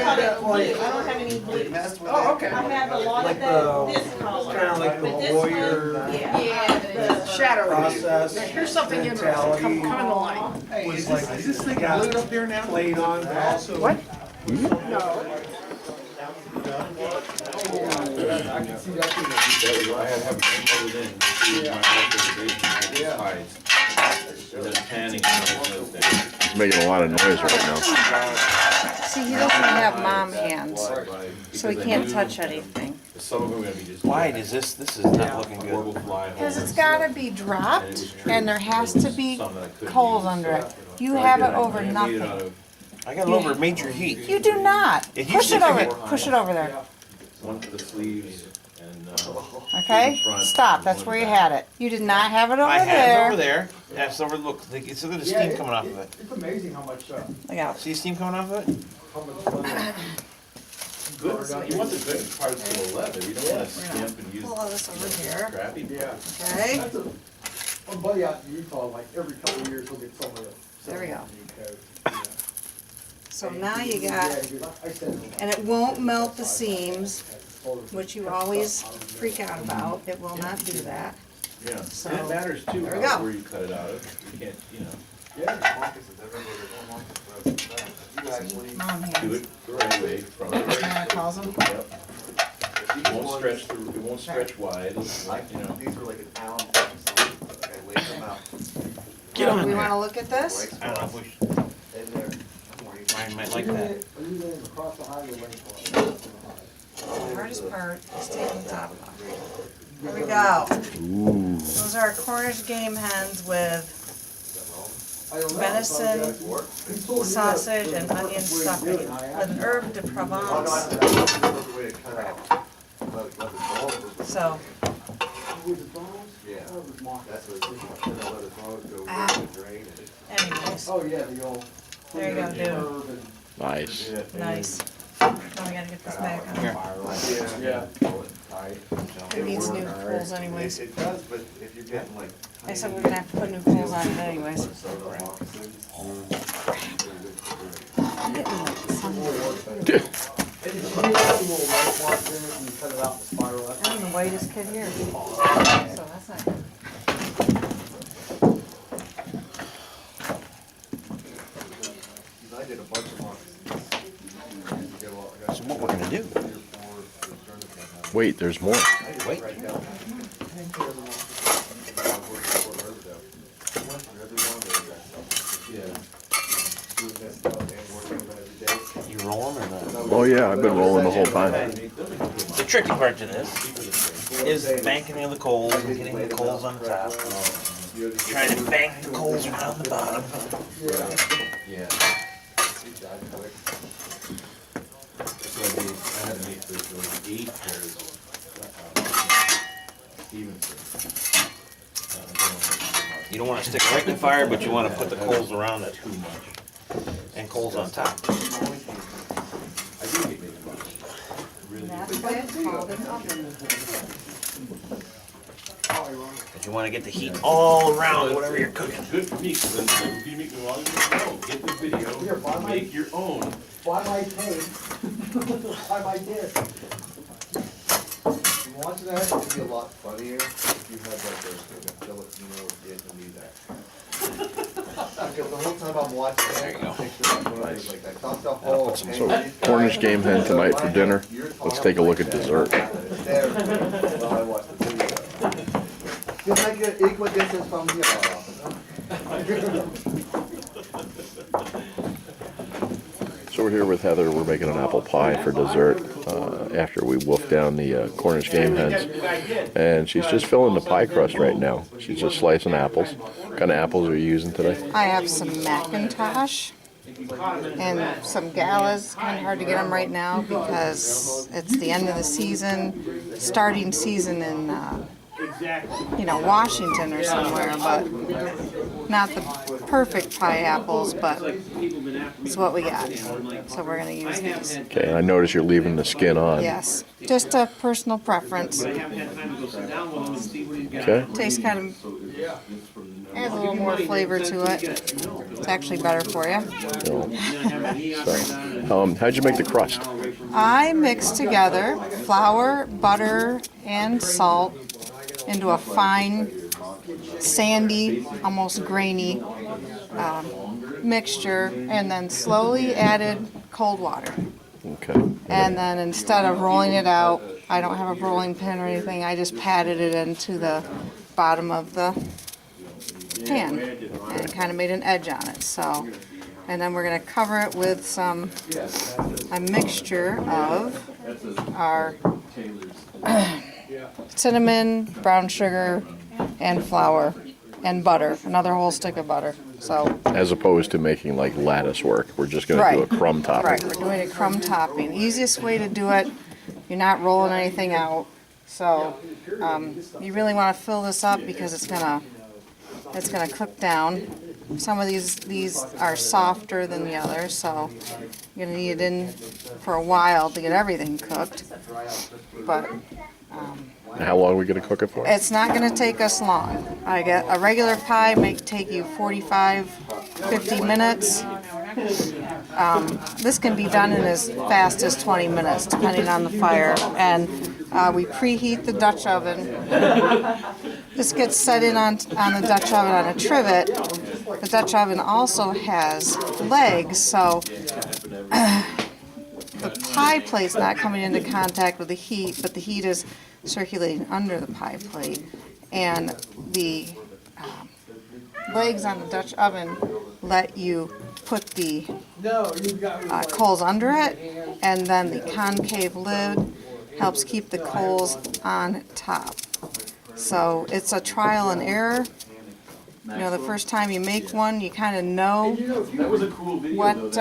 cut it blue. I like, don't have any blue. oh, okay. I have a lot Like of the, this color. kind of like the But this warrior one, yeah. The shadow process. Here's something interesting. Come in the light. Was like, is this thing glued up there now? Played on, but also. What? No. I can see that thing. I had to have it in, see my authorization hides. And then panning on those things. He's making a lot of noise right now. See, he doesn't have mom hands, so he can't touch anything. Some of them are gonna be just. Why does this is not looking Horrible good? fly Because holes. it's gotta be dropped, and there has to be coals under it. You have it over I made it nothing. out of I got it over major heat. You do not. It Push used it to over, be- push it over there, one for the sleeves and, okay? Stop, that's where you had it. You did not have it over I had it over there. there. That's over. Look, look at the steam coming off of it. It's amazing how much, Look out. See the steam coming off of it? how much fun. good, you want the good parts of the leather, you don't wanna stamp and use Pull all this over here, crappy parts. okay? That's a, my buddy out in Utah, like every couple of years, he'll get some of the. There we go. new coats. So now you Yeah, got, he goes, I sent him. and it won't melt the seams, which you always freak out about. It will not do that. Yeah, So, and it matters too, there we go. where you cut it out of, you can't, you know, Mom do hands. it the right way from it. That's what it calls them. Yep. It won't stretch through, it won't stretch wide, you know. These were like an Allen or something, but I laid them out Get on We there. wanna look at this? I don't know if we should. in there. Brian might like that. Are you going across the highway lane for it? The hardest part is taking the top off. There we go. Ooh. Those are Cornish game hens with I don't know. venison, sausage, and onion stuffing with an herb de Oh, no, Provence. that's another way to cut out. Let the bones. So, Was it Donald's? Yeah. Oh, it was Marcus. That's what it's, then I'll let the bones go Ah. over the drain and anyways, Oh, yeah, the old. there you go, dude. herb and- Nice. Nice. Now we gotta get this back on. Yeah. It needs new coals anyways. It does, but if you're getting like. I said we're gonna have to put new coals on it anyways. I'm getting like some, And you have a little white mark in it and you cut it out in the spiral. That's- I'm the whitest kid here. So that's not good. I did a bunch of moccasins. So what we're gonna do? Wait, there's more. Wait. You roll them or not? Oh yeah, I've been rolling the whole time. The tricky part to this is banking of the coals and getting the coals on top. Trying to bank the coals around the bottom. Yeah. So I had to make those 8 pairs of Stevenson. You don't want to stick right in the fire, but you want to put the coals around it Too much. and coals on top. I do get maybe one. Really That's why it's called an oven. But you want to get the heat all around whatever you're cooking. Good for me, because then if you make me long get the video, make your own. Buy my tape, buy my disc. Watching that, it'd be a lot funnier if you had like a Filipino did to me that. Because the whole time I'm watching that, There you go. I picture like one of these, like that, that's the whole. So, Cornish game hen tonight for dinner. Let's take a look at dessert. There, while I watch the video. Just like an equal distance from here. So we're here with Heather. We're making an apple pie for dessert after we wolf down the Cornish game hens. And she's just filling the pie crust right now. She's just slicing apples. What kind of apples are you using today? I have some Macintosh and some Galas. Kind of hard to get them right now because it's the end of the season, starting season in, Washington or somewhere, but not the perfect pie apples, but it's what we got. So we're gonna use these. Okay, and I notice you're leaving the skin on. Yes, just a personal preference. Okay. Tastes kind of Adds a little more flavor to it. It's actually better for you. So, how'd you make the crust? I mix together flour, butter, and salt into a fine, sandy, almost grainy mixture, and then slowly added cold water. Okay. And then instead of rolling it out, I don't have a rolling pin or anything, I just patted it into the bottom of the pan and kind of made an edge on it. So, and then we're going to cover it with a mixture of our cinnamon, brown sugar, and flour, and butter, another whole stick of butter. So, As opposed to making like lattice work, we're just going to do a Right. crumb topping. right, we're doing a crumb topping. Easiest way to do it. You're not rolling anything out. So, you really want to fill this up because it's gonna cook down. Some of these are softer than the others, so you're gonna need it in for a while to get everything cooked. But How long are we going to cook it for? it's not gonna take us long. I get a regular pie may take you 45, 50 minutes. This can be done in as fast as 20 minutes, depending on the fire. And we preheat the Dutch oven. This gets set in on the Dutch oven on a trivet. The Dutch oven also has legs, so the pie plate's not coming into contact with the heat, but the heat is circulating under the pie plate. And the legs on the Dutch oven let you put the coals under it, and then the concave lid helps keep the coals on top. So it's a trial and error. You know, the first time you make one, you kind of know what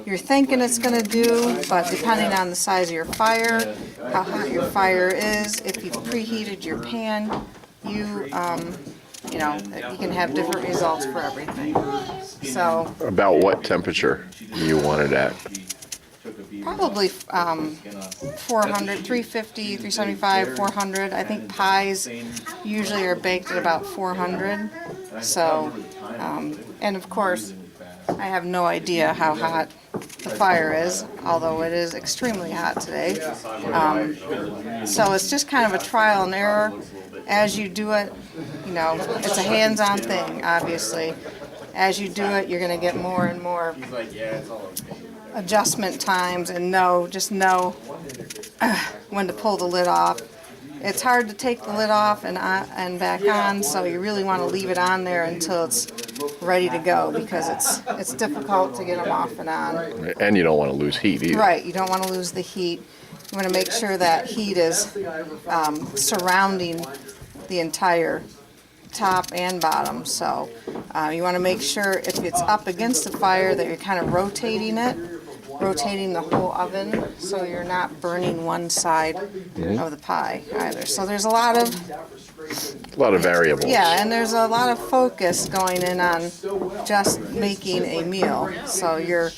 you're thinking it's going to do, but depending on the size of your fire, how hot your fire is, if you've preheated your pan, you know, you can have different results for everything. So About what temperature do you want it at? probably 400, 350, 375, 400. I think pies usually are baked at about 400. So, and of course, I have no idea how hot the fire is, although it is extremely hot today. So it's just kind of a trial and error. As you do it, you know, it's a hands-on thing, obviously. As you do it, you're going to get more and more adjustment times and just know when to pull the lid off. It's hard to take the lid off and back on, so you really want to leave it on there until it's ready to go, because it's difficult to get them off and on. And you don't want to lose heat either. Right, you don't want to lose the heat. You want to make sure that heat is surrounding the entire top and bottom. So you want to make sure if it's up against the fire that you're kind of rotating the whole oven, so you're not burning one side of the pie either. So there's a lot of variables. yeah, and there's a lot of focus going in on just making a meal. So you're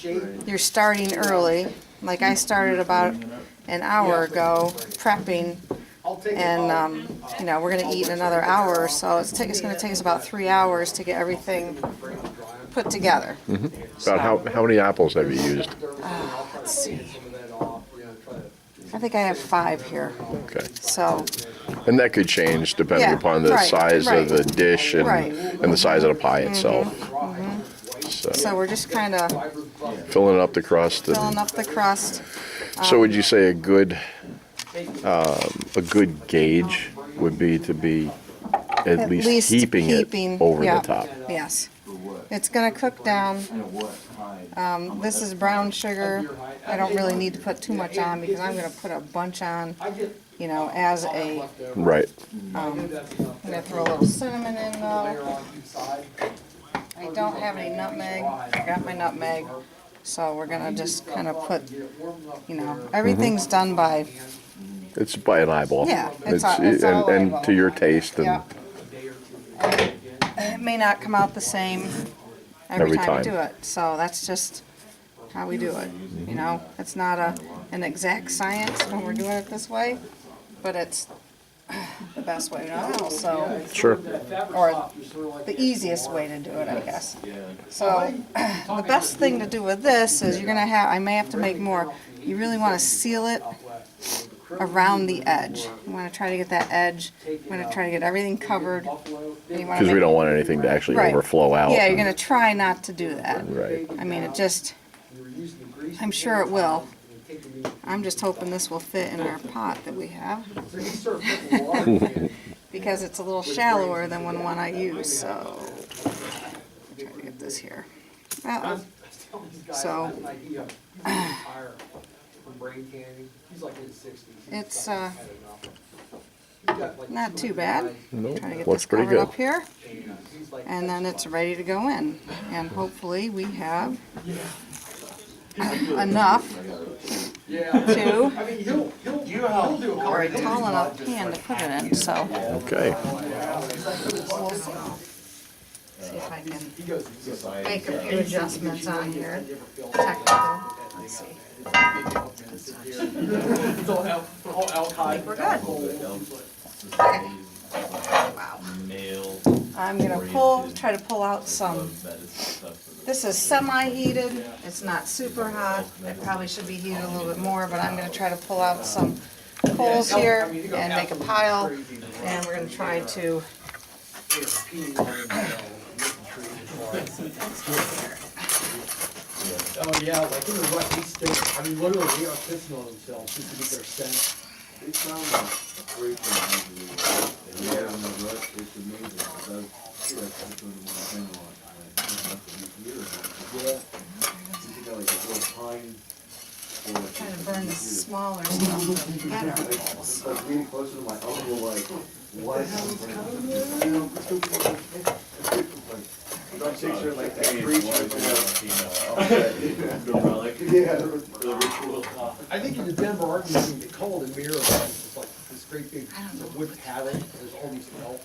starting early. Like I started about an hour ago prepping, and you know, we're going to eat in another hour or so. It's going to take us about 3 hours to get everything put together. About how many apples have you used? Let's see. I think I have 5 here. Okay. So, And that could change depending Yeah, upon the right, size right. of the dish and, Right. and the size of the pie itself. so we're just kind of Filling up the crust. And, filling up the crust. so would you say a good gauge would be to be at least heaping it over yeah, the top? Yes. It's going to cook down. This is brown sugar. I don't really need to put too much on because I'm going to put a bunch on, you know, as a, Right. I'm going to throw a little cinnamon in though. I don't have any nutmeg. I got my nutmeg. So we're going to just kind of put, you know, everything's done by, It's by an eyeball. Yeah, it's all and eyeball. to your taste. And yeah. It may not come out the same every Every time time. you do it. So that's just how we do it. You know, it's not an exact science when we're doing it this way, but it's best way now, so, Sure. or the easiest way to do it, I guess. So, the best thing to do with this is you're gonna have, I may have to make more. You really wanna seal it around the edge. You wanna try to get that edge, you wanna try to get everything covered. Because we don't want anything to actually Right. overflow out. Yeah, you're gonna try not to do that. Right. I mean, it just, I'm sure it will. I'm just hoping this will fit in our pot that we have. Because it's a little shallower than one I use, so. Try to get this here. So, it's not too bad. Nope. Try to get Looks this pretty covered good. up here. And then it's ready to go in. And hopefully we have enough to, or a tall enough pan to put it in, so Okay. we'll see. See if I can make a few adjustments on here. Technical, let's see. I think we're good. Okay. Wow. I'm gonna try to pull out some. This is semi-heated, it's not super hot, it probably should be heated a little bit more, but I'm gonna try to pull out some coals here and make a pile, and we're gonna try to. Oh, yeah, like in the rut, they stink. I mean, literally, they are pissing on themselves just to get their scent. It sounds like a great thing. Yeah, in the rut, it's amazing. Because I feel like I'm doing the one thing a lot. Yeah. You got like a little pine. Trying to burn the smaller stuff, the better coals. It's like really close to my uncle, like, what? I'm picturing like that creature. I think in the Denver Art Museum, they call it a mirror, it's like this great big wood paddle, there's all these elk.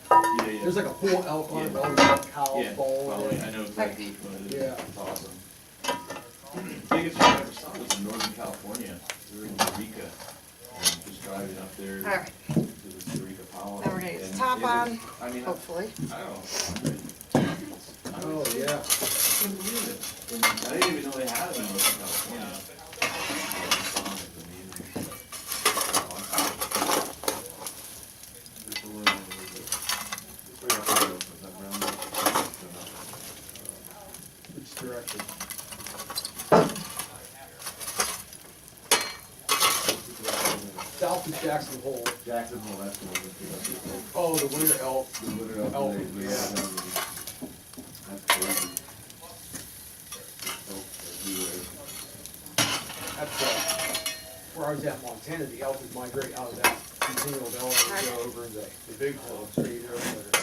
There's like a full elk on it, all these cows, balls. I know exactly which one it is. Yeah. It's awesome. The biggest one I ever saw was in Northern California. We were in Eureka, and just driving up there All right, to the Eureka Powell. now we're gonna get And the top it was- on, I mean, hopefully. I don't know. Oh, yeah. I couldn't believe it. I didn't even know they had it in Northern California. Which direction? South of Jackson Hole. Jackson Hole, that's the one. Oh, the winter elk. Elk. That's crazy. That's where I was at in Montana, the elk would migrate out of that continual valley and go over in the big hole straight over there.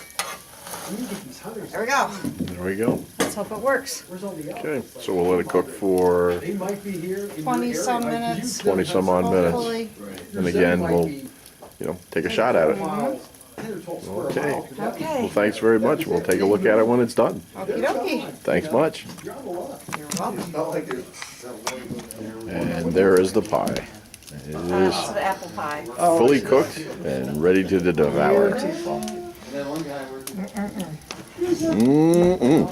We need to get these hunters. There we go. There we go. Let's hope it works. Where's all the elk? Okay, so we'll let it cook for They might be here in your 20-some area. Like, minutes. 20-some odd minutes. Hopefully. And again, we'll, take a shot at it. Okay. Okay. Well, thanks very much. We'll take a look at it when it's done. Okie dokie. Thanks much. You're on the luck. You're welcome. Felt like there's that one. And there is the pie. It is The apple pie. fully cooked and ready to devour. Beautiful. And then one guy worked. Mm-mm.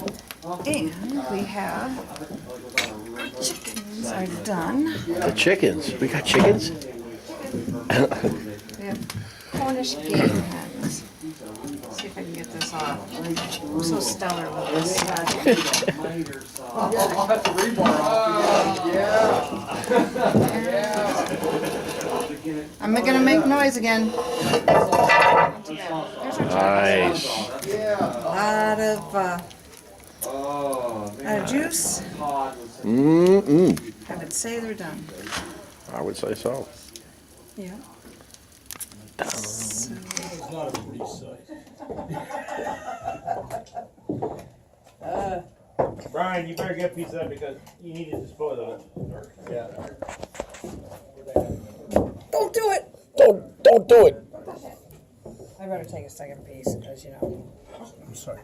And we have, chickens are done. The chickens. We got chickens? We have Cornish game hens. See if I can get this off. I'm so stellar with this. I'll cut the rebar off. I'm gonna make noise again. Nice. Lot of juice. Mm-mm. I would say they're done. I would say so. Yeah. Brian, you better get a piece of that because you need to dispose of it. Don't do it. Don't do it. I better take a second piece because, I'm sorry.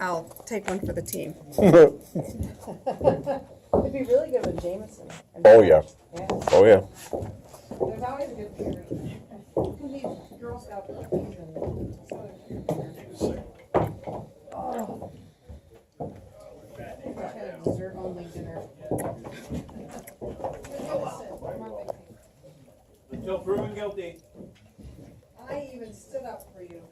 I'll take one for the team. It'd be really good with Jameson. Oh, yeah. Oh, yeah. There's always a good pairing. Who needs Girl Scout cookies and soda? Oh. I had a dessert only dinner. Until proven guilty. I even stood up for you.